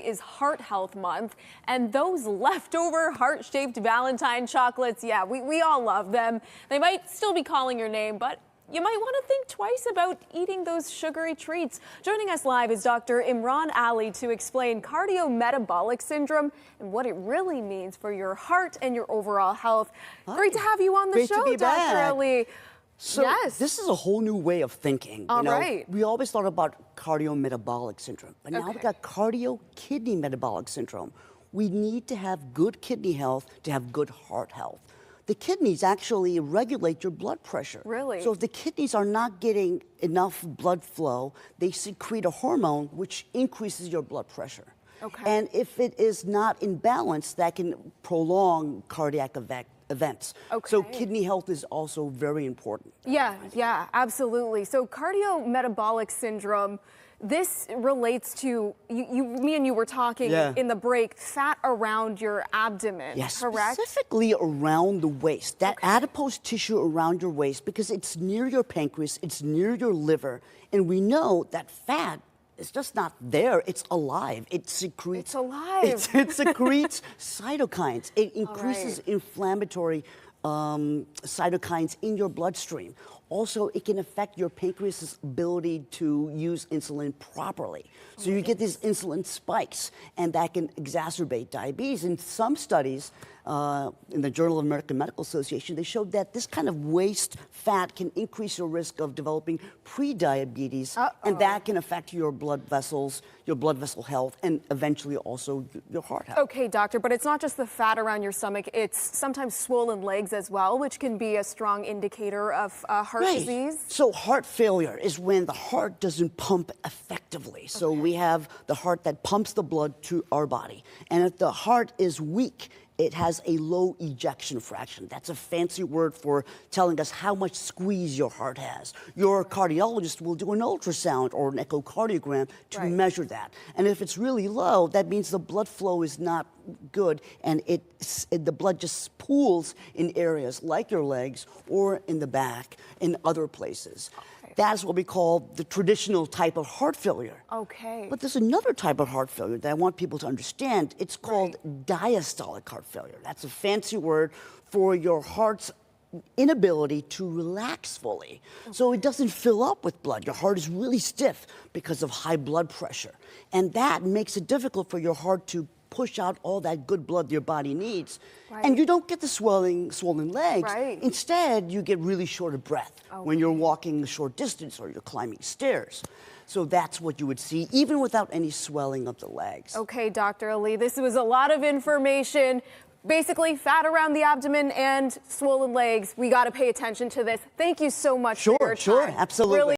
Is Heart Health Month, and those leftover heart-shaped Valentine chocolates, yeah, we all love them. They might still be calling your name, but you might want to think twice about eating those sugary treats. Joining us live is Dr. Imran Ali to explain cardio-metabolic syndrome and what it really means for your heart and your overall health. Hi. Great to have you on the show, Dr. Ali. So yes. This is a whole new way of thinking. Right. We always thought about cardio-metabolic syndrome, but now we got cardio-kidney-metabolic syndrome. We need to have good kidney health to have good heart health. The kidneys actually regulate your blood pressure. Really? So if the kidneys are not getting enough blood flow, they secrete a hormone which increases your blood pressure. And if it is not in balance, that can prolong cardiac events. So kidney health is also very important. Yeah, absolutely. So cardio-metabolic syndrome, this relates to, me and you were talking in the break, fat around your abdomen, correct? Specifically around the waist, that adipose tissue around your waist, because it's near your pancreas, it's near your liver, and we know that fat it's just not there, it's alive. It secretes. It's alive. It secretes cytokines. It increases inflammatory cytokines in your bloodstream. Also, it can affect your pancreas' ability to use insulin properly. So you get these insulin spikes, and that can exacerbate diabetes. In some studies, in the Journal of American Medical Association, they showed that this kind of waist fat can increase your risk of developing pre-diabetes, and that can affect your blood vessels, your blood vessel health, and eventually also your heart health. Okay, doctor, but it's not just the fat around your stomach, it's sometimes swollen legs as well, which can be a strong indicator of heart disease. So heart failure is when the heart doesn't pump effectively. So we have the heart that pumps the blood to our body, and if the heart is weak, it has a low ejection fraction. That's a fancy word for telling us how much squeeze your heart has. Your cardiologist will do an ultrasound or an echocardiogram to measure that. And if it's really low, that means the blood flow is not good, and the blood just pools in areas like your legs or in the back, in other places. That's what we call the traditional type of heart failure. But there's another type of heart failure that I want people to understand. It's called diastolic heart failure. That's a fancy word for your heart's inability to relax fully. So it doesn't fill up with blood. Your heart is really stiff because of high blood pressure. And that makes it difficult for your heart to push out all that good blood your body needs. And you don't get the swollen legs. Instead, you get really short of breath when you're walking a short distance or you're climbing stairs. So that's what you would see, even without any swelling of the legs. Okay, Dr. Ali, this was a lot of information. Basically, fat around the abdomen and swollen legs. We got to pay attention to this. Thank you so much for your time. Sure, absolutely. Really